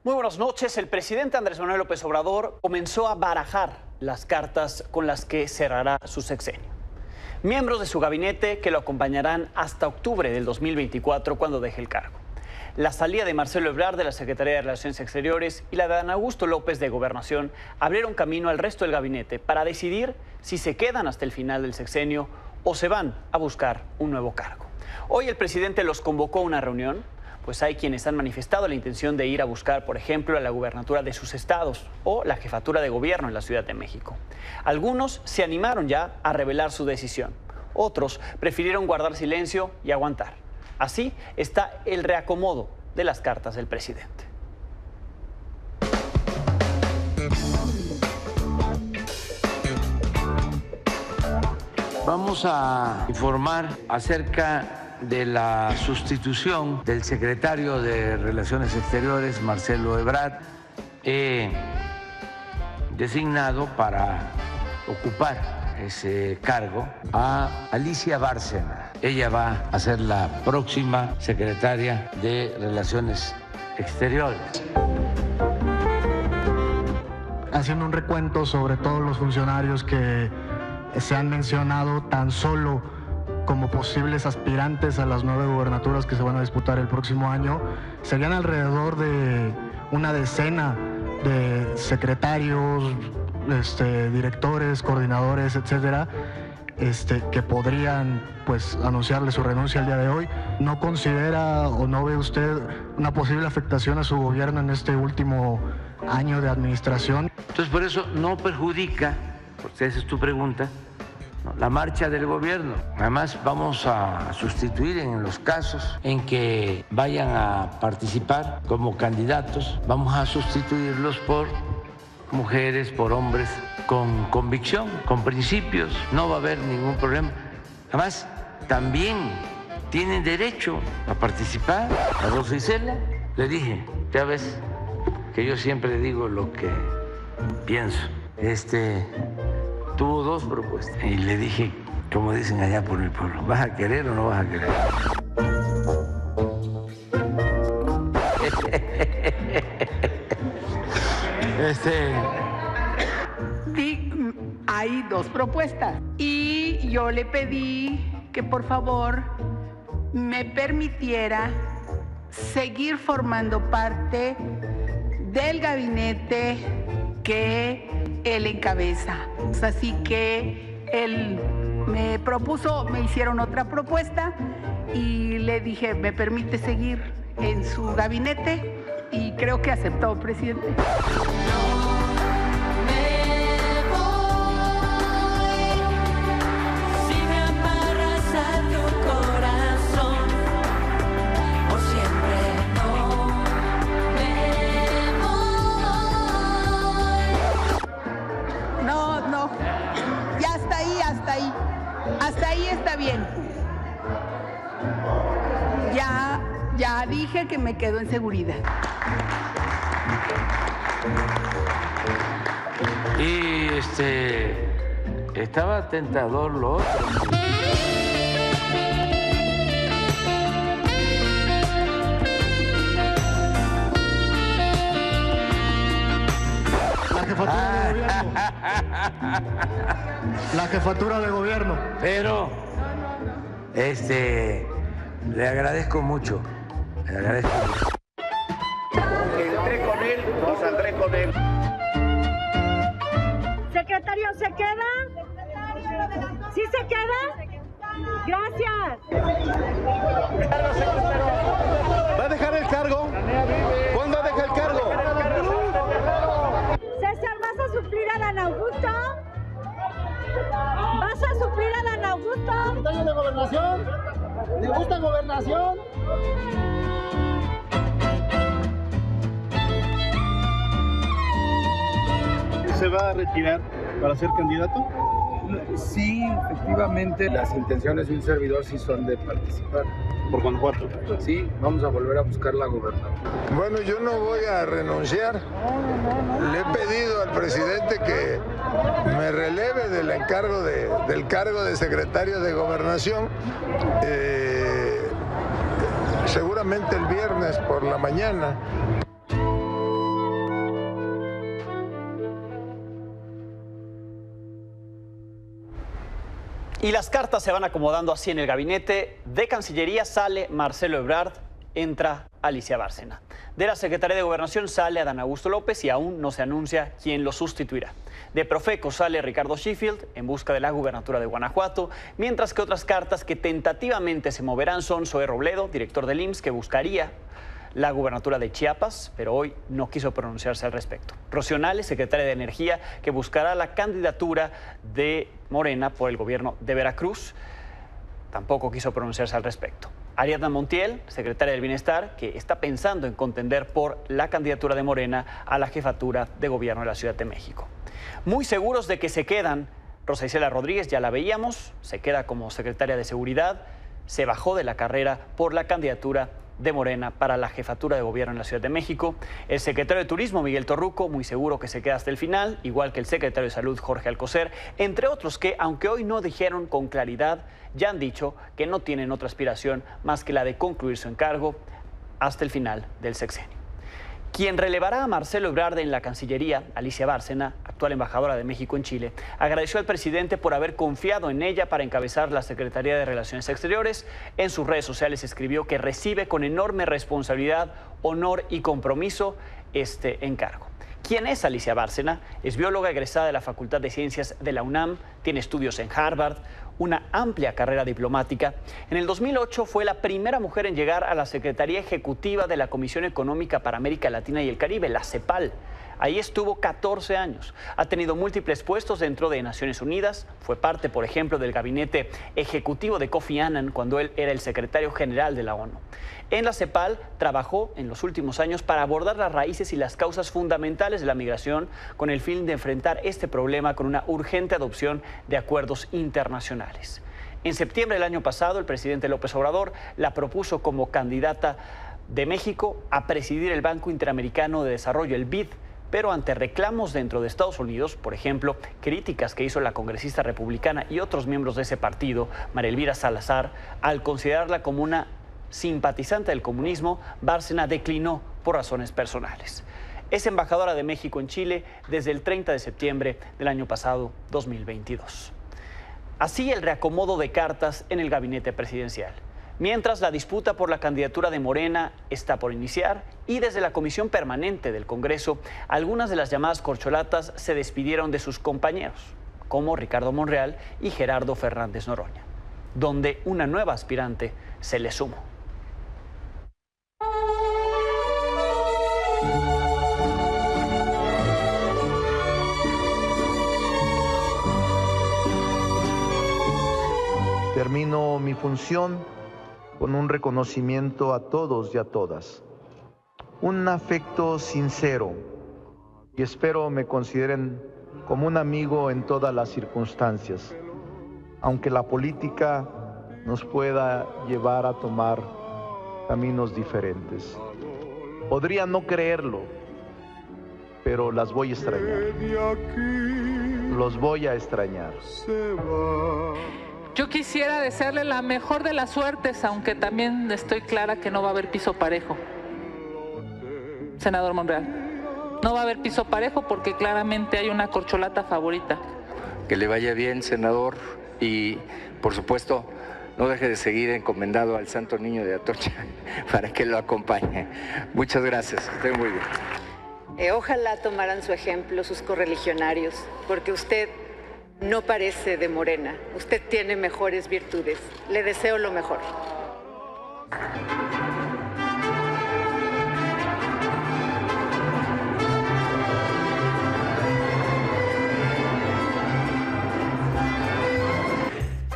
Muy buenas noches. El presidente Andrés Manuel López Obrador comenzó a barajar las cartas con las que cerrará su sexenio. Miembros de su gabinete que lo acompañarán hasta octubre del 2024 cuando deje el cargo. La salida de Marcelo Ebrard de la Secretaría de Relaciones Exteriores y la de Adán Augusto López de Gobernación abrieron camino al resto del gabinete para decidir si se quedan hasta el final del sexenio o se van a buscar un nuevo cargo. Hoy el presidente los convocó a una reunión, pues hay quienes han manifestado la intención de ir a buscar, por ejemplo, la gubernatura de sus estados o la jefatura de gobierno en la Ciudad de México. Algunos se animaron ya a revelar su decisión. Otros prefirieron guardar silencio y aguantar. Así está el reacomodo de las cartas del presidente. Vamos a informar acerca de la sustitución del secretario de Relaciones Exteriores, Marcelo Ebrard. He designado para ocupar ese cargo a Alicia Bárcena. Ella va a ser la próxima secretaria de Relaciones Exteriores. Haciendo un recuento sobre todos los funcionarios que se han mencionado tan solo como posibles aspirantes a las 9 gubernaturas que se van a disputar el próximo año, serían alrededor de una decena de secretarios, directores, coordinadores, etcétera, que podrían pues anunciarle su renuncia el día de hoy. ¿No considera o no ve usted una posible afectación a su gobierno en este último año de administración? Entonces, por eso no perjudica, porque esa es tu pregunta, la marcha del gobierno. Además, vamos a sustituir en los casos en que vayan a participar como candidatos, vamos a sustituirlos por mujeres, por hombres con convicción, con principios. No va a haber ningún problema. Además, también tienen derecho a participar. A Rosa Isela le dije, ya ves que yo siempre digo lo que pienso. Tuvo 2 propuestas y le dije, como dicen allá por el pueblo, ¿vas a querer o no vas a querer? Sí, hay 2 propuestas y yo le pedí que por favor me permitiera seguir formando parte del gabinete que él encabeza. Así que él me propuso, me hicieron otra propuesta y le dije, ¿me permite seguir en su gabinete? Y creo que aceptó, presidente. Hasta ahí está bien. Ya dije que me quedo en seguridad. Y estaba tentador lo otro. La jefatura de gobierno. La jefatura de gobierno. Pero, le agradezco mucho. Le agradezco mucho. Entré con él, no saldré con él. Secretario, ¿se queda? ¿Sí se queda? Gracias. ¿Va a dejar el cargo? ¿Cuándo deja el cargo? César, ¿vas a suplir a Adán Augusto? ¿Vas a suplir a Adán Augusto? Secretario de Gobernación, ¿le gusta Gobernación? ¿Se va a retirar para ser candidato? Sí, efectivamente, las intenciones de un servidor sí son de participar. ¿Por Guanajuato? Sí, vamos a volver a buscar la gobernatura. Bueno, yo no voy a renunciar. Le he pedido al presidente que me releve del cargo de secretario de Gobernación. Seguramente el viernes por la mañana. Y las cartas se van acomodando así en el gabinete. De Cancillería sale Marcelo Ebrard, entra Alicia Bárcena. De la Secretaría de Gobernación sale Adán Augusto López y aún no se anuncia quién lo sustituirá. De Profeco sale Ricardo Sheffield en busca de la gubernatura de Guanajuato, mientras que otras cartas que tentativamente se moverán son Zoé Robledo, director del IMSS, que buscaría la gubernatura de Chiapas, pero hoy no quiso pronunciarse al respecto. Rocío Nale, secretaria de Energía, que buscará la candidatura de Morena por el gobierno de Veracruz, tampoco quiso pronunciarse al respecto. Ariadna Montiel, secretaria del Bienestar, que está pensando en contender por la candidatura de Morena a la jefatura de gobierno de la Ciudad de México. Muy seguros de que se quedan, Rosa Isela Rodríguez, ya la veíamos, se queda como secretaria de Seguridad, se bajó de la carrera por la candidatura de Morena para la jefatura de gobierno en la Ciudad de México. El secretario de Turismo, Miguel Torruco, muy seguro que se queda hasta el final, igual que el secretario de Salud, Jorge Alcocer, entre otros que, aunque hoy no dijeron con claridad, ya han dicho que no tienen otra aspiración más que la de concluir su encargo hasta el final del sexenio. Quien relevará a Marcelo Ebrard en la Cancillería, Alicia Bárcena, actual embajadora de México en Chile, agradeció al presidente por haber confiado en ella para encabezar la Secretaría de Relaciones Exteriores. En sus redes sociales escribió que recibe con enorme responsabilidad, honor y compromiso este encargo. ¿Quién es Alicia Bárcena? Es bióloga egresada de la Facultad de Ciencias de la UNAM, tiene estudios en Harvard, una amplia carrera diplomática. En el 2008 fue la primera mujer en llegar a la Secretaría Ejecutiva de la Comisión Económica para América Latina y el Caribe, la CEPAL. Ahí estuvo 14 años. Ha tenido múltiples puestos dentro de Naciones Unidas. Fue parte, por ejemplo, del gabinete ejecutivo de Kofi Annan cuando él era el secretario general de la ONU. En la CEPAL trabajó en los últimos años para abordar las raíces y las causas fundamentales de la migración con el fin de enfrentar este problema con una urgente adopción de acuerdos internacionales. En septiembre del año pasado, el presidente López Obrador la propuso como candidata de México a presidir el Banco Interamericano de Desarrollo, el BID, pero ante reclamos dentro de Estados Unidos, por ejemplo, críticas que hizo la congresista republicana y otros miembros de ese partido, María Elvira Salazar, al considerarla como una simpatizante del comunismo, Bárcena declinó por razones personales. Es embajadora de México en Chile desde el 30 de septiembre del año pasado, 2022. Así el reacomodo de cartas en el gabinete presidencial. Mientras la disputa por la candidatura de Morena está por iniciar y desde la Comisión Permanente del Congreso, algunas de las llamadas corcholatas se despidieron de sus compañeros, como Ricardo Monreal y Gerardo Fernández Noroña, donde una nueva aspirante se le sumó. Termino mi función con un reconocimiento a todos y a todas, un afecto sincero y espero me consideren como un amigo en todas las circunstancias, aunque la política nos pueda llevar a tomar caminos diferentes. Podría no creerlo, pero las voy a extrañar. Los voy a extrañar. Yo quisiera desearle la mejor de las suertes, aunque también estoy clara que no va a haber piso parejo. Senador Monreal, no va a haber piso parejo porque claramente hay una corcholata favorita. Que le vaya bien, senador, y por supuesto no deje de seguir encomendado al Santo Niño de Atocha para que lo acompañe. Muchas gracias, esté muy bien. Ojalá tomaran su ejemplo sus correligionarios, porque usted no parece de Morena, usted tiene mejores virtudes. Le deseo lo mejor.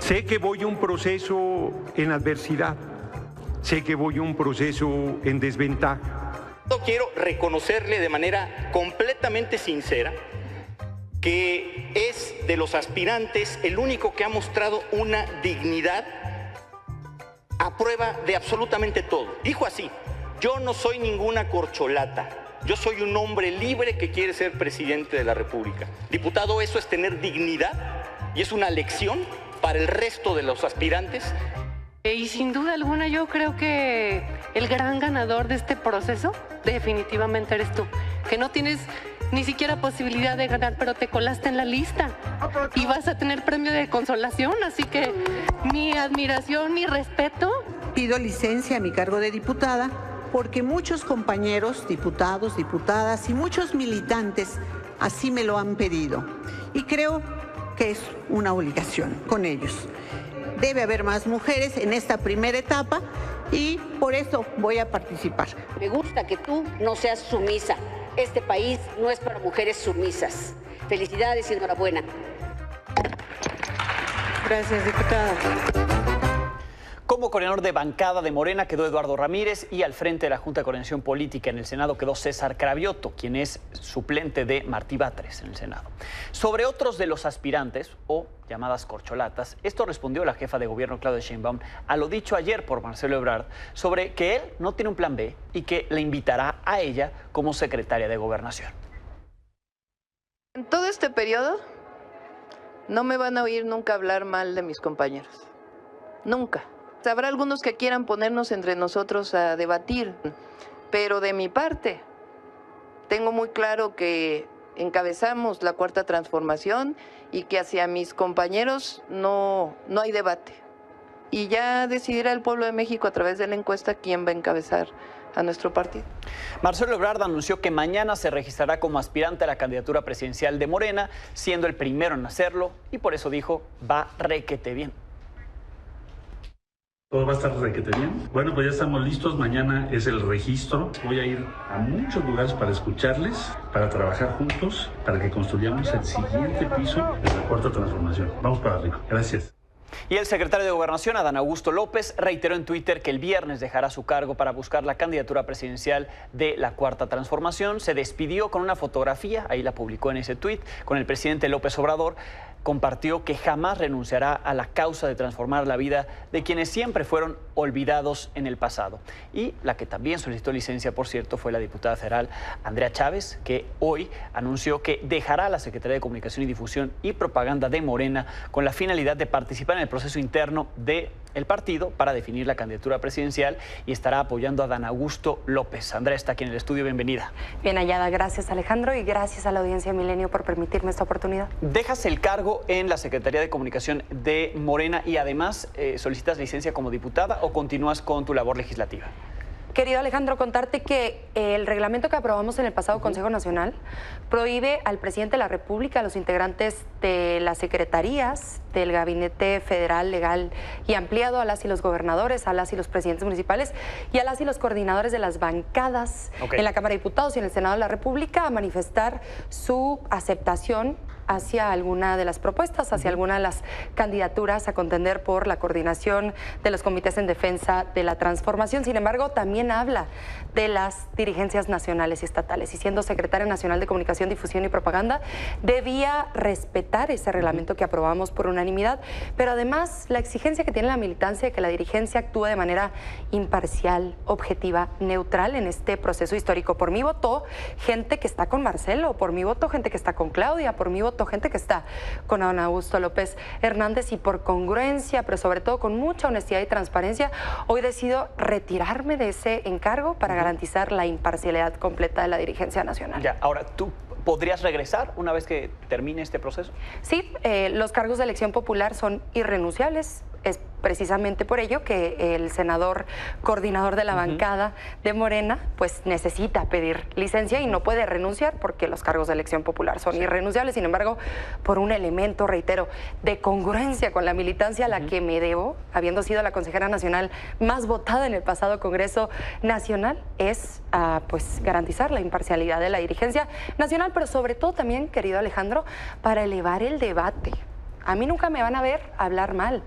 Sé que voy un proceso en adversidad, sé que voy un proceso en desventaja. Quiero reconocerle de manera completamente sincera que es de los aspirantes el único que ha mostrado una dignidad a prueba de absolutamente todo. Dijo así: yo no soy ninguna corcholata, yo soy un hombre libre que quiere ser presidente de la República. Diputado, eso es tener dignidad y es una lección para el resto de los aspirantes. Y sin duda alguna yo creo que el gran ganador de este proceso definitivamente eres tú, que no tienes ni siquiera posibilidad de ganar, pero te colaste en la lista y vas a tener premio de consolación, así que mi admiración, mi respeto. Pido licencia a mi cargo de diputada porque muchos compañeros, diputados, diputadas y muchos militantes así me lo han pedido. Y creo que es una obligación con ellos. Debe haber más mujeres en esta primera etapa y por eso voy a participar. Me gusta que tú no seas sumisa. Este país no es para mujeres sumisas. Felicidades y enhorabuena. Gracias, diputada. Como coordinador de bancada de Morena quedó Eduardo Ramírez y al frente de la Junta de Coordinación Política en el Senado quedó César Cravioto, quien es suplente de Martí Batres en el Senado. Sobre otros de los aspirantes, o llamadas corcholatas, esto respondió la jefa de gobierno Claudia Sheinbaum a lo dicho ayer por Marcelo Ebrard sobre que él no tiene un plan B y que la invitará a ella como secretaria de Gobernación. En todo este periodo no me van a oír nunca hablar mal de mis compañeros. Nunca. Habrá algunos que quieran ponernos entre nosotros a debatir, pero de mi parte tengo muy claro que encabezamos la Cuarta Transformación y que hacia mis compañeros no hay debate. Y ya decidirá el pueblo de México a través de la encuesta quién va a encabezar a nuestro partido. Marcelo Ebrard anunció que mañana se registrará como aspirante a la candidatura presidencial de Morena, siendo el primero en hacerlo, y por eso dijo, va requete bien. Todo va a estar requete bien. Bueno, pues ya estamos listos. Mañana es el registro. Voy a ir a muchos lugares para escucharles, para trabajar juntos, para que construyamos el siguiente piso de la Cuarta Transformación. Vamos para arriba. Gracias. Y el secretario de Gobernación, Adán Augusto López, reiteró en Twitter que el viernes dejará su cargo para buscar la candidatura presidencial de la Cuarta Transformación. Se despidió con una fotografía, ahí la publicó en ese tuit, con el presidente López Obrador. Compartió que jamás renunciará a la causa de transformar la vida de quienes siempre fueron olvidados en el pasado. Y la que también solicitó licencia, por cierto, fue la diputada federal Andrea Chávez, que hoy anunció que dejará la Secretaría de Comunicación y Difusión y Propaganda de Morena con la finalidad de participar en el proceso interno del partido para definir la candidatura presidencial y estará apoyando a Adán Augusto López. Andrea está aquí en el estudio, bienvenida. Bien hallada, gracias Alejandro y gracias a la audiencia de Milenio por permitirme esta oportunidad. Dejas el cargo en la Secretaría de Comunicación de Morena y además solicitas licencia como diputada o continúas con tu labor legislativa. Querido Alejandro, contarte que el reglamento que aprobamos en el pasado Consejo Nacional prohíbe al presidente de la República, a los integrantes de las secretarías del Gabinete Federal, Legal y Ampliado, a las y los gobernadores, a las y los presidentes municipales y a las y los coordinadores de las bancadas en la Cámara de Diputados y en el Senado de la República a manifestar su aceptación hacia alguna de las propuestas, hacia alguna de las candidaturas a contender por la coordinación de los comités en defensa de la transformación. Sin embargo, también habla de las dirigencias nacionales y estatales. Y siendo secretaria nacional de Comunicación, Difusión y Propaganda, debía respetar ese reglamento que aprobamos por unanimidad, pero además la exigencia que tiene la militancia de que la dirigencia actúe de manera imparcial, objetiva, neutral en este proceso histórico. Por mí votó gente que está con Marcelo, por mí votó gente que está con Claudia, por mí votó gente que está con Adán Augusto López Hernández y por congruencia, pero sobre todo con mucha honestidad y transparencia, hoy decido retirarme de ese encargo para garantizar la imparcialidad completa de la dirigencia nacional. Ya, ahora, ¿tú podrías regresar una vez que termine este proceso? Sí, los cargos de elección popular son irrenunciables. Es precisamente por ello que el senador coordinador de la bancada de Morena pues necesita pedir licencia y no puede renunciar porque los cargos de elección popular son irrenunciables. Sin embargo, por un elemento, reitero, de congruencia con la militancia a la que me debo, habiendo sido la consejera nacional más votada en el pasado Congreso Nacional, es pues garantizar la imparcialidad de la dirigencia nacional, pero sobre todo también, querido Alejandro, para elevar el debate. A mí nunca me van a ver hablar mal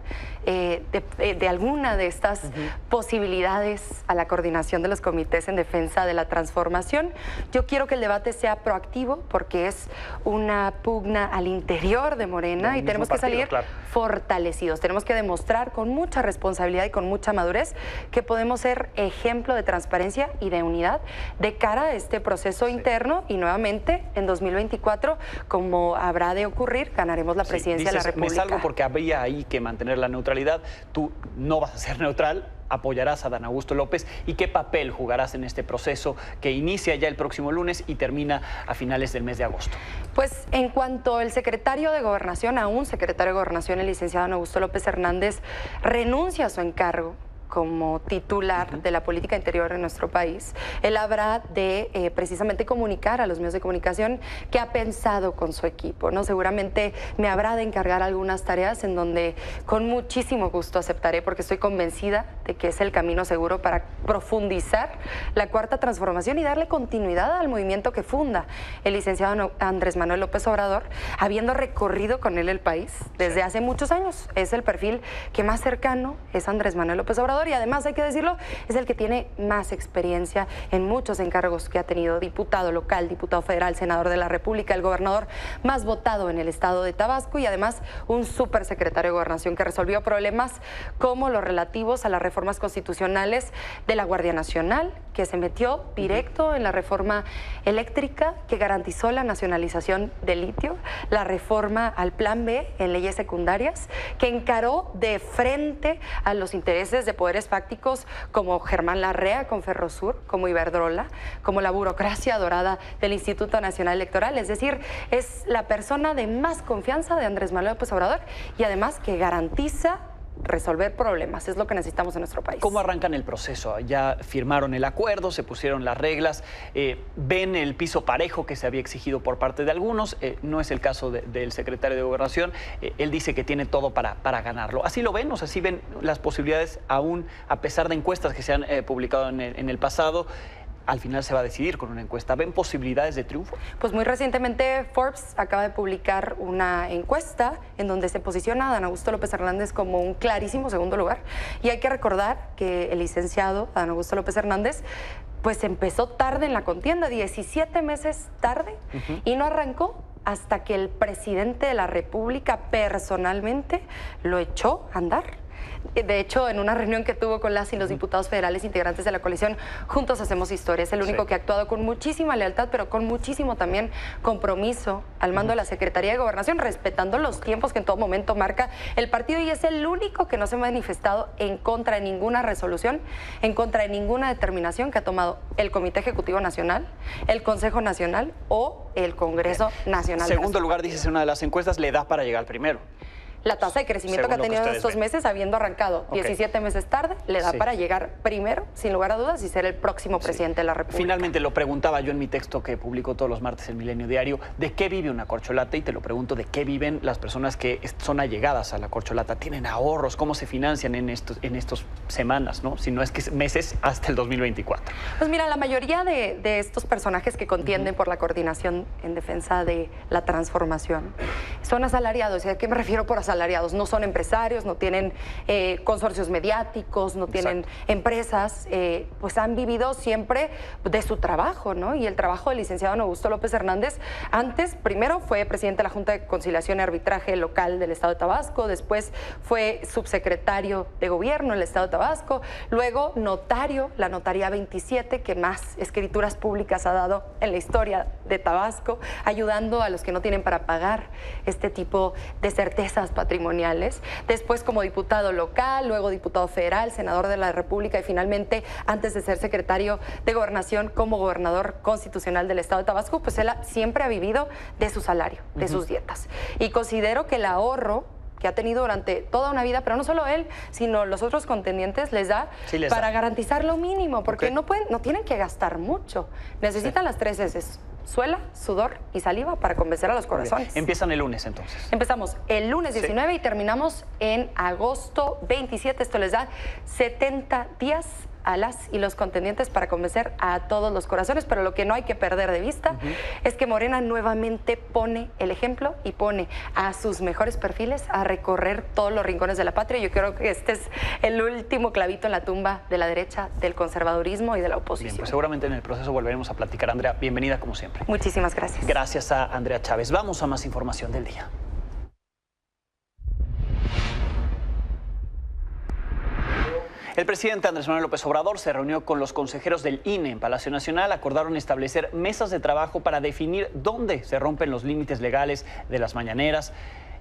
de alguna de estas posibilidades a la coordinación de los comités en defensa de la transformación. Yo quiero que el debate sea proactivo porque es una pugna al interior de Morena y tenemos que salir fortalecidos. Tenemos que demostrar con mucha responsabilidad y con mucha madurez que podemos ser ejemplo de transparencia y de unidad de cara a este proceso interno y nuevamente en 2024, como habrá de ocurrir, ganaremos la presidencia de la República. Me salgo porque habría ahí que mantener la neutralidad. Tú no vas a ser neutral, ¿Apoyarás a Dan Augusto López? ¿Y qué papel jugarás en este proceso que inicia ya el próximo lunes y termina a finales del mes de agosto? Pues en cuanto el secretario de Gobernación, a un secretario de Gobernación, el licenciado Dan Augusto López Hernández, renuncia a su encargo como titular de la política interior en nuestro país, él habrá de precisamente comunicar a los medios de comunicación qué ha pensado con su equipo, ¿no? Seguramente me habrá de encargar algunas tareas en donde con muchísimo gusto aceptaré, porque estoy convencida de que es el camino seguro para profundizar la cuarta transformación y darle continuidad al movimiento que funda el licenciado Andrés Manuel López Obrador, habiendo recorrido con él el país desde hace muchos años. Es el perfil que más cercano es Andrés Manuel López Obrador, y además, hay que decirlo, es el que tiene más experiencia en muchos encargos que ha tenido: diputado local, diputado federal, senador de la República, el gobernador más votado en el estado de Tabasco, y además un supersecretario de Gobernación que resolvió problemas como los relativos a las reformas constitucionales de la Guardia Nacional, que se metió directo en la reforma eléctrica que garantizó la nacionalización del litio, la reforma al Plan B en leyes secundarias, que encaró de frente a los intereses de poderes fácticos como Germán Larrea con Ferrosur, como Iberdrola, como la burocracia dorada del Instituto Nacional Electoral. Es decir, es la persona de más confianza de Andrés Manuel López Obrador y además que garantiza resolver problemas. Es lo que necesitamos en nuestro país. ¿Cómo arrancan el proceso? Ya firmaron el acuerdo, se pusieron las reglas, ven el piso parejo que se había exigido por parte de algunos, no es el caso del secretario de Gobernación, él dice que tiene todo para ganarlo. ¿Así lo ven? O sea, ¿sí ven las posibilidades aún, a pesar de encuestas que se han publicado en el pasado? Al final se va a decidir con una encuesta. ¿Ven posibilidades de triunfo? Pues muy recientemente Forbes acaba de publicar una encuesta en donde se posiciona a Dan Augusto López Hernández como un clarísimo segundo lugar. Y hay que recordar que el licenciado Dan Augusto López Hernández pues empezó tarde en la contienda, 17 meses tarde, y no arrancó hasta que el presidente de la República personalmente lo echó a andar. De hecho, en una reunión que tuvo con las y los diputados federales integrantes de la coalición, Juntos Hacemos Historia, es el único que ha actuado con muchísima lealtad, pero con muchísimo también compromiso al mando de la Secretaría de Gobernación, respetando los tiempos que en todo momento marca el partido, y es el único que no se ha manifestado en contra de ninguna resolución, en contra de ninguna determinación que ha tomado el Comité Ejecutivo Nacional, el Consejo Nacional o el Congreso Nacional. Segundo lugar, dices en una de las encuestas, le da para llegar primero. La tasa de crecimiento que ha tenido en estos meses, habiendo arrancado 17 meses tarde, le da para llegar primero, sin lugar a dudas, y ser el próximo presidente de la República. Finalmente, lo preguntaba yo en mi texto que publico todos los martes en Milenio Diario, ¿de qué vive una corcholata? Y te lo pregunto, ¿de qué viven las personas que son allegadas a la corcholata? ¿Tienen ahorros? ¿Cómo se financian en estos semanas, no? Si no es que meses, hasta el 2024. Pues mira, la mayoría de estos personajes que contienden por la coordinación en defensa de la transformación son asalariados. ¿Y a qué me refiero por asalariados? No son empresarios, no tienen consorcios mediáticos, no tienen empresas, pues han vivido siempre de su trabajo, ¿no? Y el trabajo del licenciado Dan Augusto López Hernández, antes, primero fue presidente de la Junta de Conciliación y Arbitraje Local del Estado de Tabasco, después fue subsecretario de Gobierno en el Estado de Tabasco, luego notario, la Notaría 27, que más escrituras públicas ha dado en la historia de Tabasco, ayudando a los que no tienen para pagar este tipo de certezas patrimoniales, después como diputado local, luego diputado federal, senador de la República y finalmente, antes de ser secretario de Gobernación, como gobernador constitucional del Estado de Tabasco, pues él siempre ha vivido de su salario, de sus dietas. Y considero que el ahorro que ha tenido durante toda una vida, pero no solo él, sino los otros contendientes, les da para garantizar lo mínimo, porque no tienen que gastar mucho. Necesitan las 3 S's: suela, sudor y saliva para convencer a los corazones. Empiezan el lunes entonces. Empezamos el lunes 19 y terminamos en agosto 27. Esto les da 70 días a las y los contendientes para convencer a todos los corazones, pero lo que no hay que perder de vista es que Morena nuevamente pone el ejemplo y pone a sus mejores perfiles a recorrer todos los rincones de la patria. Yo creo que este es el último clavito en la tumba de la derecha, del conservadurismo y de la oposición. Bien, pues seguramente en el proceso volveremos a platicar. Andrea, bienvenida como siempre. Muchísimas gracias. Gracias a Andrea Chávez. Vamos a más información del día. El presidente Andrés Manuel López Obrador se reunió con los consejeros del INE en Palacio Nacional. Acordaron establecer mesas de trabajo para definir dónde se rompen los límites legales de las mañaneras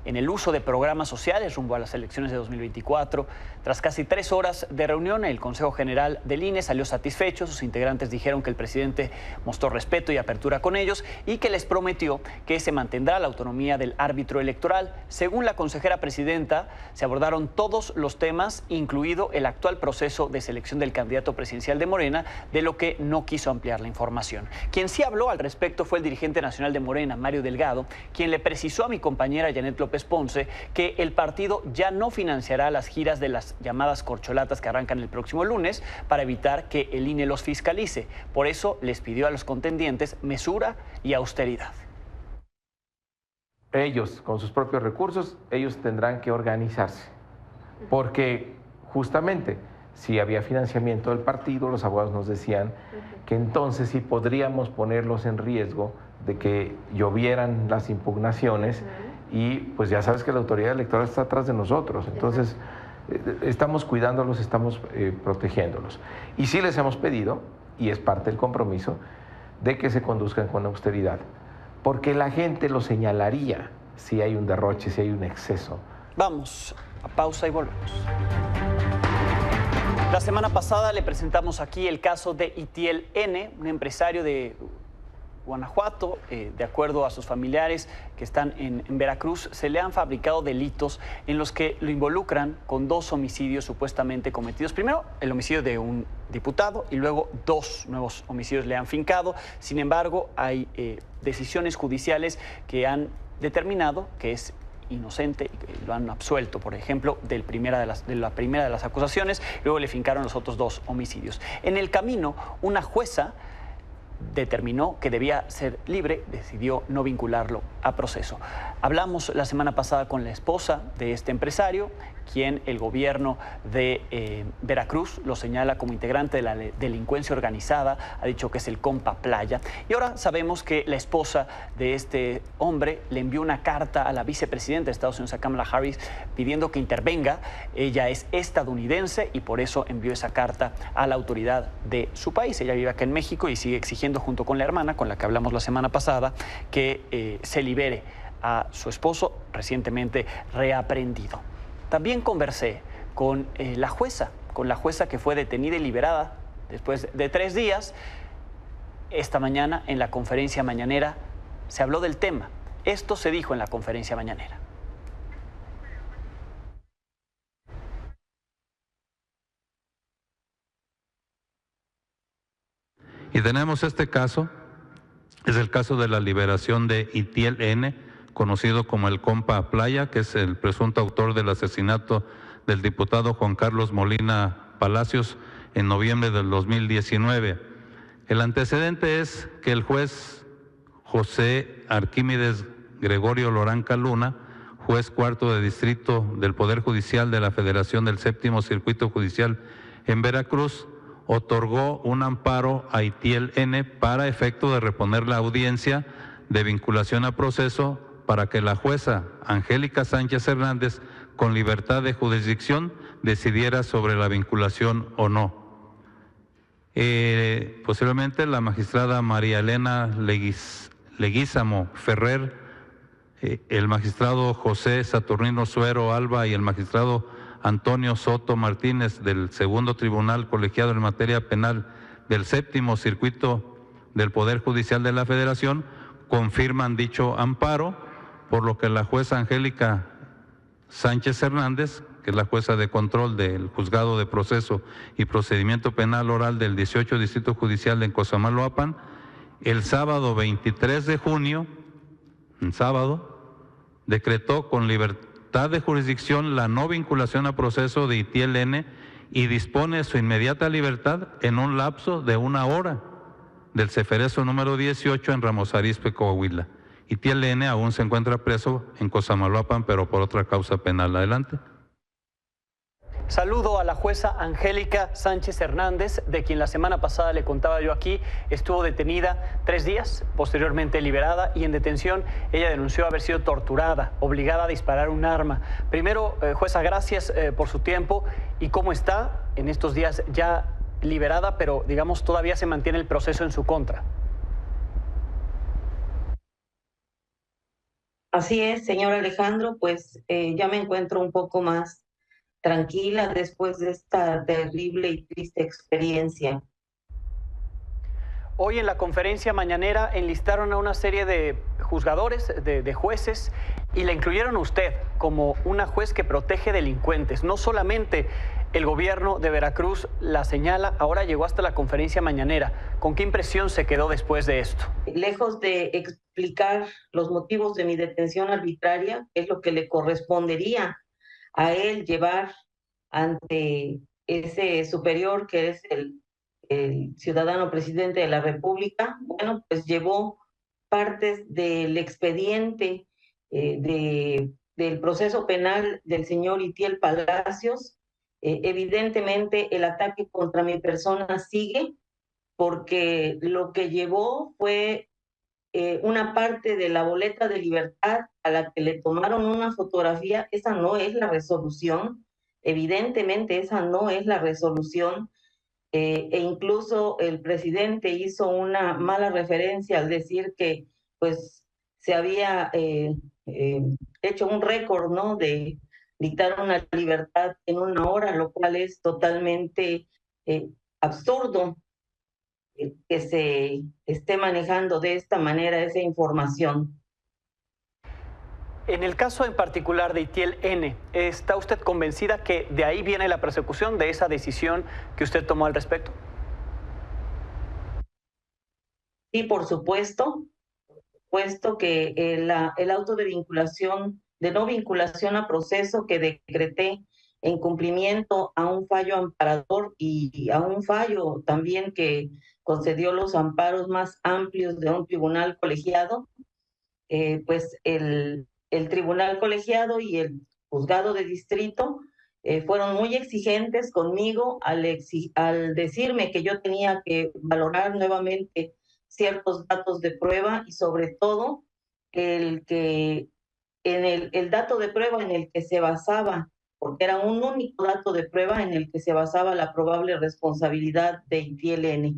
en el uso de programas sociales rumbo a las elecciones de 2024. Tras casi 3 horas de reunión, el Consejo General del INE salió satisfecho. Sus integrantes dijeron que el presidente mostró respeto y apertura con ellos y que les prometió que se mantendrá la autonomía del árbitro electoral. Según la consejera presidenta, se abordaron todos los temas, incluido el actual proceso de selección del candidato presidencial de Morena, de lo que no quiso ampliar la información. Quien sí habló al respecto fue el dirigente nacional de Morena, Mario Delgado, quien le precisó a mi compañera Janet López Ponce que el partido ya no financiará las giras de las llamadas corcholatas que arrancan el próximo lunes para evitar que el INE los fiscalice. Por eso les pidió a los contendientes mesura y austeridad. Ellos, con sus propios recursos, ellos tendrán que organizarse, porque justamente si había financiamiento del partido, los abogados nos decían que entonces sí podríamos ponerlos en riesgo de que llovieran las impugnaciones y pues ya sabes que la autoridad electoral está atrás de nosotros, entonces estamos cuidándolos, estamos protegiéndolos. Y sí les hemos pedido, y es parte del compromiso, de que se conduzcan con austeridad, porque la gente lo señalaría si hay un derroche, si hay un exceso. Vamos a pausa y volvemos. La semana pasada le presentamos aquí el caso de Itiel N., un empresario de Guanajuato. De acuerdo a sus familiares que están en Veracruz, se le han fabricado delitos en los que lo involucran con 2 homicidios supuestamente cometidos. Primero, el homicidio de un diputado y luego 2 nuevos homicidios le han fincado. Sin embargo, hay decisiones judiciales que han determinado que es inocente y lo han absuelto, por ejemplo, de la primera de las acusaciones. Luego le fincaron los otros 2 homicidios. En el camino, una jueza determinó que debía ser libre, decidió no vincularlo a proceso. Hablamos la semana pasada con la esposa de este empresario, quien el gobierno de Veracruz lo señala como integrante de la delincuencia organizada, ha dicho que es el compa Playa. Y ahora sabemos que la esposa de este hombre le envió una carta a la vicepresidenta de Estados Unidos, a Kamala Harris, pidiendo que intervenga. Ella es estadounidense y por eso envió esa carta a la autoridad de su país. Ella vive acá en México y sigue exigiendo, junto con la hermana, con la que hablamos la semana pasada, que se libere a su esposo, recientemente reaprendido. También conversé con la jueza que fue detenida y liberada después de 3 días. Esta mañana, en la conferencia mañanera, se habló del tema. Esto se dijo en la conferencia mañanera. Y tenemos este caso, es el caso de la liberación de Itiel N., conocido como el compa Playa, que es el presunto autor del asesinato del diputado Juan Carlos Molina Palacios en noviembre del 2019. El antecedente es que el juez José Arquímedes Gregorio Loranca Luna, juez 4º de distrito del Poder Judicial de la Federación del 7º Circuito Judicial en Veracruz, otorgó un amparo a Itiel N. para efecto de reponer la audiencia de vinculación a proceso para que la jueza Angélica Sánchez Hernández, con libertad de jurisdicción, decidiera sobre la vinculación o no. Posiblemente la magistrada María Elena Leguízamo Ferrer, el magistrado José Saturnino Suero Alba y el magistrado Antonio Soto Martínez del Segundo Tribunal Colegiado en Materia Penal del 7º Circuito del Poder Judicial de la Federación confirman dicho amparo, por lo que la jueza Angélica Sánchez Hernández, que es la jueza de control del Juzgado de Proceso y Procedimiento Penal Oral del 18 Distrito Judicial en Cosamaloapan, el sábado 23 de junio, un sábado, decretó con libertad de jurisdicción la no vinculación a proceso de Itiel N. y dispone su inmediata libertad en un lapso de 1 hora del Ceferezo número 18 en Ramos Arizpe, Coahuila. Itiel N. aún se encuentra preso en Cosamaloapan, pero por otra causa penal. Adelante. Saludo a la jueza Angélica Sánchez Hernández, de quien la semana pasada le contaba yo aquí, estuvo detenida 3 días, posteriormente liberada, y en detención ella denunció haber sido torturada, obligada a disparar un arma. Primero, jueza, gracias por su tiempo. ¿Y cómo está en estos días ya liberada, pero digamos todavía se mantiene el proceso en su contra? Así es, señor Alejandro, pues ya me encuentro un poco más tranquila después de esta terrible y triste experiencia. Hoy en la conferencia mañanera enlistaron a una serie de juzgadores, de jueces, y la incluyeron a usted como una juez que protege delincuentes. No solamente el gobierno de Veracruz la señala, ahora llegó hasta la conferencia mañanera. ¿Con qué impresión se quedó después de esto? Lejos de explicar los motivos de mi detención arbitraria, es lo que le correspondería a él llevar ante ese superior que es el ciudadano presidente de la República, bueno, pues llevó partes del expediente del proceso penal del señor Itiel Palacios. Evidentemente el ataque contra mi persona sigue, porque lo que llevó fue una parte de la boleta de libertad a la que le tomaron una fotografía. Esa no es la resolución, evidentemente esa no es la resolución, e incluso el presidente hizo una mala referencia al decir que pues se había hecho un récord, ¿no?, de dictar una libertad en 1 hora, lo cual es totalmente absurdo que se esté manejando de esta manera esa información. En el caso en particular de Itiel N., ¿está usted convencida que de ahí viene la persecución, de esa decisión que usted tomó al respecto? Sí, por supuesto, puesto que el auto de vinculación, de no vinculación a proceso que decreté en cumplimiento a un fallo amparador y a un fallo también que concedió los amparos más amplios de un tribunal colegiado, pues el tribunal colegiado y el juzgado de distrito fueron muy exigentes conmigo al decirme que yo tenía que valorar nuevamente ciertos datos de prueba, y sobre todo el dato de prueba en el que se basaba, porque era un único dato de prueba en el que se basaba la probable responsabilidad de Itiel N.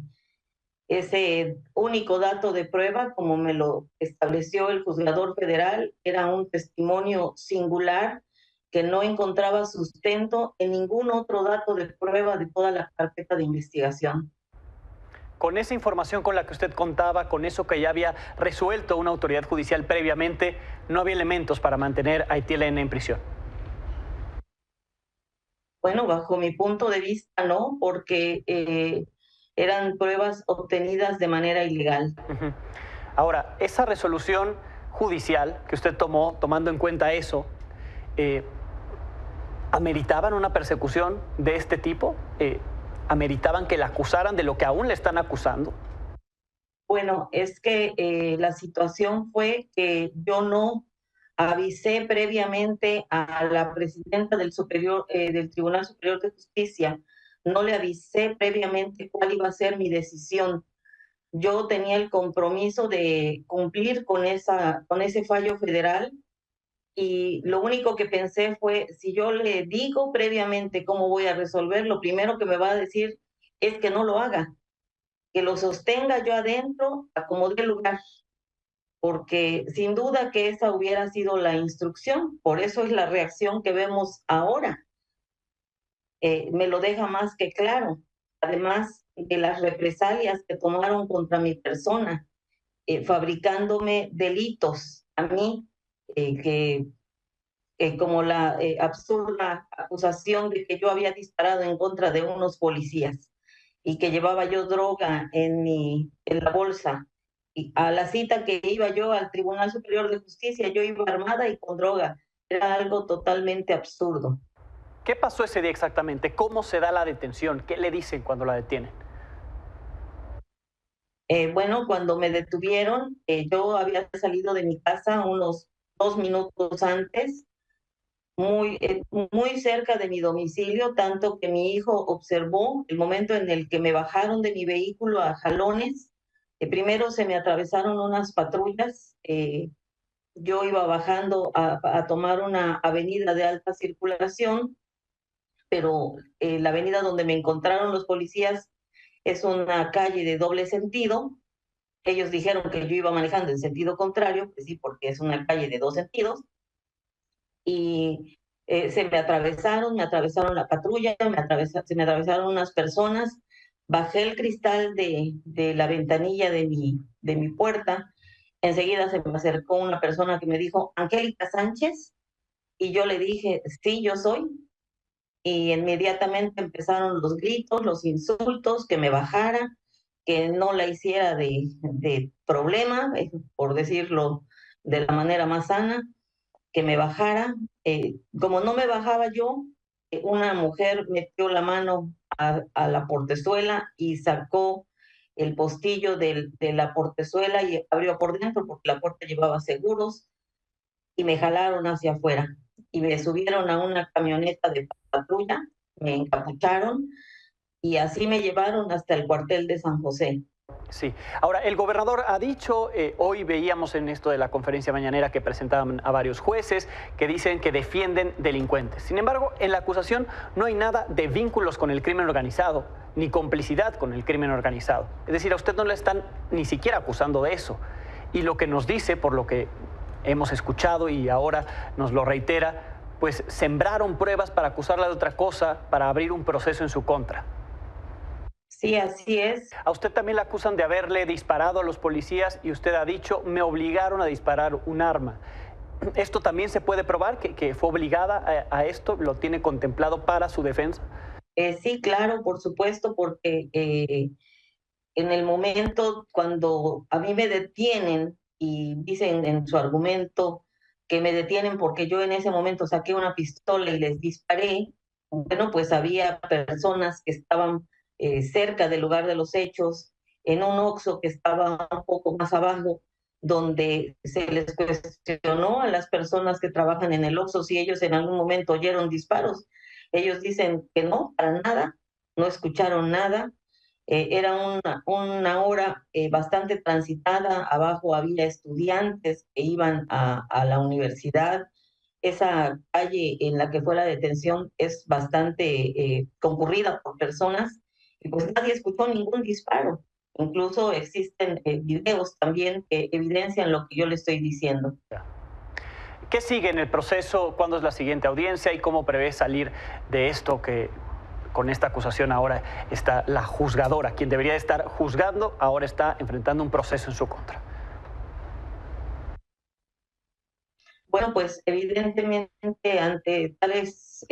Ese único dato de prueba, como me lo estableció el juzgador federal, era un testimonio singular que no encontraba sustento en ningún otro dato de prueba de toda la carpeta de investigación. Con esa información con la que usted contaba, con eso que ya había resuelto una autoridad judicial previamente, ¿no había elementos para mantener a Itiel N. en prisión? Bueno, bajo mi punto de vista no, porque eran pruebas obtenidas de manera ilegal. Ahora, esa resolución judicial que usted tomó, tomando en cuenta eso, ¿ameritaban una persecución de este tipo? ¿Ameritaban que la acusaran de lo que aún le están acusando? Bueno, es que la situación fue que yo no avisé previamente a la presidenta del Tribunal Superior de Justicia, no le avisé previamente cuál iba a ser mi decisión. Yo tenía el compromiso de cumplir con ese fallo federal, y lo único que pensé fue, si yo le digo previamente cómo voy a resolver, lo primero que me va a decir es que no lo haga, que lo sostenga yo adentro, acomodé el lugar, porque sin duda que esa hubiera sido la instrucción. Por eso es la reacción que vemos ahora. Me lo deja más que claro, además de las represalias que tomaron contra mi persona, fabricándome delitos a mí, como la absurda acusación de que yo había disparado en contra de unos policías y que llevaba yo droga en la bolsa. Y a la cita que iba yo al Tribunal Superior de Justicia, yo iba armada y con droga. Era algo totalmente absurdo. ¿Qué pasó ese día exactamente? ¿Cómo se da la detención? ¿Qué le dicen cuando la detienen? Bueno, cuando me detuvieron, yo había salido de mi casa unos 2 minutos antes, muy cerca de mi domicilio, tanto que mi hijo observó el momento en el que me bajaron de mi vehículo a jalones. Primero se me atravesaron unas patrullas, yo iba bajando a tomar una avenida de alta circulación, pero la avenida donde me encontraron los policías es una calle de doble sentido, Ellos dijeron que yo iba manejando en sentido contrario, pues sí, porque es una calle de 2 sentidos, y se me atravesaron la patrulla, se me atravesaron unas personas, bajé el cristal de la ventanilla de mi puerta, enseguida se me acercó una persona que me dijo, Angélica Sánchez, y yo le dije, sí, yo soy, y inmediatamente empezaron los gritos, los insultos, que me bajara, que no la hiciera de problema, por decirlo de la manera más sana, que me bajara. Como no me bajaba yo, una mujer metió la mano a la portezuela y sacó el postillo de la portezuela y abrió por dentro porque la puerta llevaba seguros y me jalaron hacia afuera y me subieron a una camioneta de patrulla, me encapucharon y así me llevaron hasta el cuartel de San José. Sí. Ahora, el gobernador ha dicho, hoy veíamos en esto de la conferencia mañanera que presentaban a varios jueces que dicen que defienden delincuentes. Sin embargo, en la acusación no hay nada de vínculos con el crimen organizado, ni complicidad con el crimen organizado. Es decir, a usted no le están ni siquiera acusando de eso. Y lo que nos dice, por lo que hemos escuchado y ahora nos lo reitera, pues sembraron pruebas para acusarla de otra cosa, para abrir un proceso en su contra. Sí, así es. A usted también la acusan de haberle disparado a los policías y usted ha dicho, me obligaron a disparar un arma. ¿Esto también se puede probar, que fue obligada a esto? ¿Lo tiene contemplado para su defensa? Sí, claro, por supuesto, porque en el momento cuando a mí me detienen y dicen en su argumento que me detienen porque yo en ese momento saqué una pistola y les disparé, bueno, pues había personas que estaban cerca del lugar de los hechos, en un Oxxo que estaba un poco más abajo, donde se les cuestionó a las personas que trabajan en el Oxxo si ellos en algún momento oyeron disparos. Ellos dicen que no, para nada, no escucharon nada. Era una hora bastante transitada, abajo había estudiantes que iban a la universidad. Esa calle en la que fue la detención es bastante concurrida por personas y pues nadie escuchó ningún disparo. Incluso existen videos también que evidencian lo que yo le estoy diciendo. ¿Qué sigue en el proceso? ¿Cuándo es la siguiente audiencia? ¿Y cómo prevé salir de esto que con esta acusación ahora está la juzgadora? Quien debería estar juzgando ahora está enfrentando un proceso en su contra. Bueno, pues evidentemente ante tales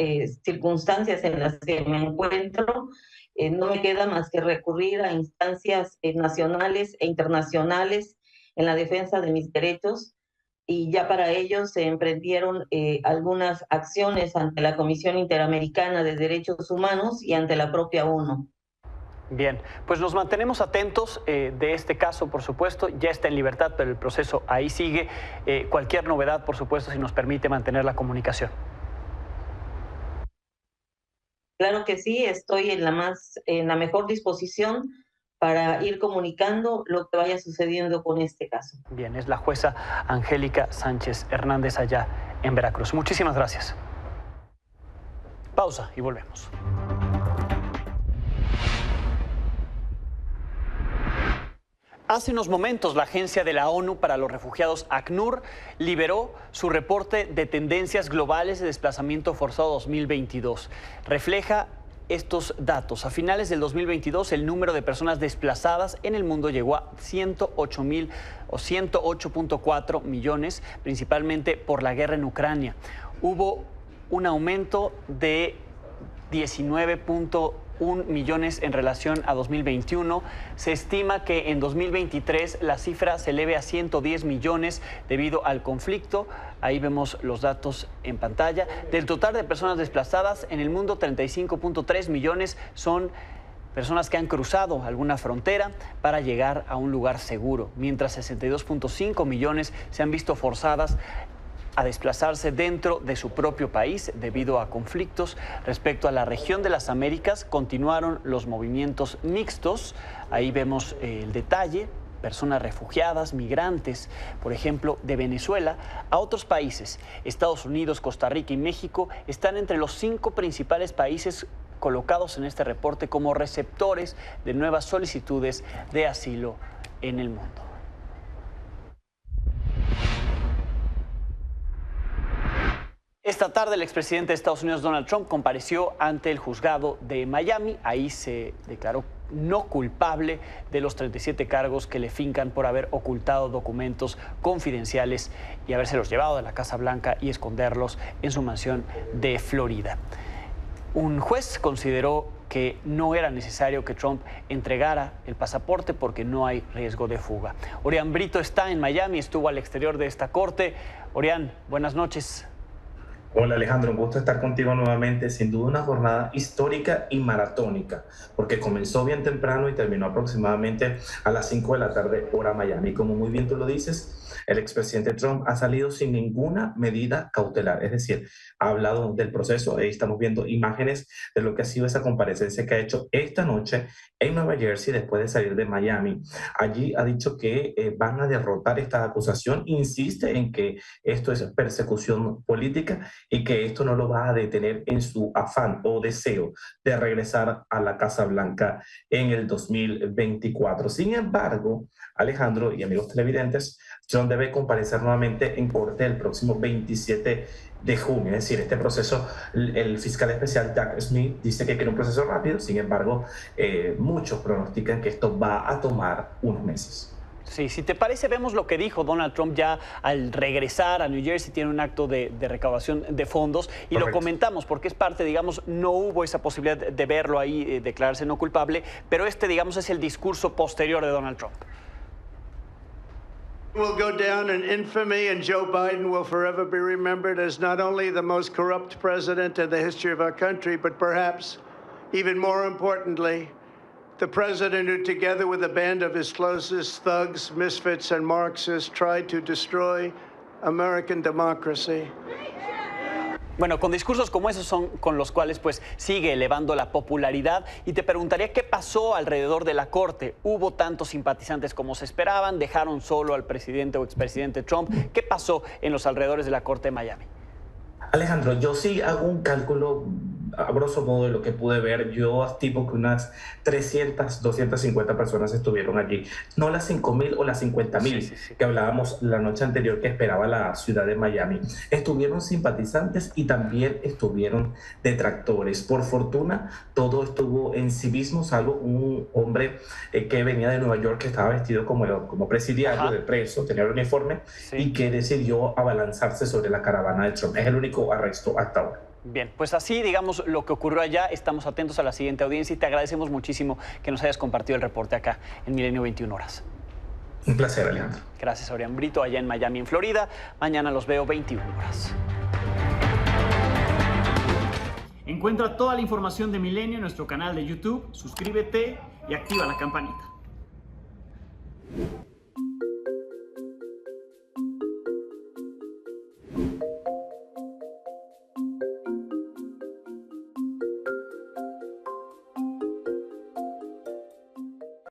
circunstancias en las que me encuentro, no me queda más que recurrir a instancias nacionales e internacionales en la defensa de mis derechos y ya para ello se emprendieron algunas acciones ante la Comisión Interamericana de Derechos Humanos y ante la propia ONU. Bien, pues nos mantenemos atentos de este caso, por supuesto. Ya está en libertad, pero el proceso ahí sigue. Cualquier novedad, por supuesto, si nos permite mantener la comunicación. Claro que sí, estoy en la mejor disposición para ir comunicando lo que vaya sucediendo con este caso. Bien, es la jueza Angélica Sánchez Hernández allá en Veracruz. Muchísimas gracias. Pausa y volvemos. Hace unos momentos, la Agencia de la ONU para los Refugiados, ACNUR, liberó su reporte de tendencias globales de desplazamiento forzado 2022. Refleja estos datos. A finales del 2022, el número de personas desplazadas en el mundo llegó a 108.4 millones, principalmente por la guerra en Ucrania. Hubo un aumento de 19.1 millones en relación a 2021. Se estima que en 2023 la cifra se eleve a 110 millones debido al conflicto. Ahí vemos los datos en pantalla. Del total de personas desplazadas en el mundo, 35.3 millones son personas que han cruzado alguna frontera para llegar a un lugar seguro, mientras 62.5 millones se han visto forzadas a desplazarse dentro de su propio país debido a conflictos. Respecto a la región de las Américas, continuaron los movimientos mixtos. Ahí vemos el detalle, personas refugiadas, migrantes, por ejemplo, de Venezuela a otros países. Estados Unidos, Costa Rica y México están entre los 5 principales países colocados en este reporte como receptores de nuevas solicitudes de asilo en el mundo. Esta tarde el expresidente de Estados Unidos, Donald Trump, compareció ante el juzgado de Miami. Ahí se declaró no culpable de los 37 cargos que le fincan por haber ocultado documentos confidenciales y habérselos llevado de la Casa Blanca y esconderlos en su mansión de Florida. Un juez consideró que no era necesario que Trump entregara el pasaporte porque no hay riesgo de fuga. Orián Brito está en Miami, estuvo al exterior de esta corte. Orián, buenas noches. Hola Alejandro, un gusto estar contigo nuevamente. Sin duda una jornada histórica y maratónica, porque comenzó bien temprano y terminó aproximadamente a las 5 de la tarde, hora Miami. Como muy bien tú lo dices, el expresidente Trump ha salido sin ninguna medida cautelar, es decir, ha hablado del proceso. Ahí estamos viendo imágenes de lo que ha sido esa comparecencia que ha hecho esta noche en Nueva Jersey después de salir de Miami. Allí ha dicho que van a derrotar esta acusación, insiste en que esto es persecución política y que esto no lo va a detener en su afán o deseo de regresar a la Casa Blanca en el 2024. Sin embargo, Alejandro y amigos televidentes, Trump debe comparecer nuevamente en corte el próximo 27 de junio. Es decir, este proceso, el fiscal especial Jack Smith dice que quiere un proceso rápido, sin embargo, muchos pronostican que esto va a tomar unos meses. Sí, si te parece, vemos lo que dijo Donald Trump ya al regresar a New Jersey. Tiene un acto de recaudación de fondos y Correcto. Lo comentamos porque es parte, digamos, no hubo esa posibilidad de verlo ahí, declararse no culpable, pero digamos, es el discurso posterior de Donald Trump. Will go down in infamy, and Joe Biden will forever be remembered as not only the most corrupt president in the history of our country, but perhaps even more importantly, the president who, together with a band of his closest thugs, misfits, and Marxists, tried to destroy American democracy. Bueno, con discursos como esos son con los cuales pues sigue elevando la popularidad, y te preguntaría qué pasó alrededor de la corte. ¿Hubo tantos simpatizantes como se esperaban? ¿Dejaron solo al presidente o expresidente Trump? ¿Qué pasó en los alrededores de la corte de Miami? Alejandro, yo sí hago un cálculo a grosso modo de lo que pude ver. Yo estimo que unas 300, 250 personas estuvieron allí. No las 5.000 o las 50.000 que hablábamos la noche anterior que esperaba la ciudad de Miami. Estuvieron simpatizantes y también estuvieron detractores. Por fortuna, todo estuvo en civismo, salvo un hombre que venía de Nueva York, que estaba vestido como presidiario de preso, tenía el uniforme, y que decidió abalanzarse sobre la caravana de Trump. Es el único arresto hasta ahora. Bien, pues así, digamos, lo que ocurrió allá. Estamos atentos a la siguiente audiencia y te agradecemos muchísimo que nos hayas compartido el reporte acá en Milenio 21 Horas. Un placer, Alejandro. Gracias, Orián Brito, allá en Miami, en Florida. Mañana los veo 21 horas. Encuentra toda la información de Milenio en nuestro canal de YouTube. Suscríbete y activa la campanita.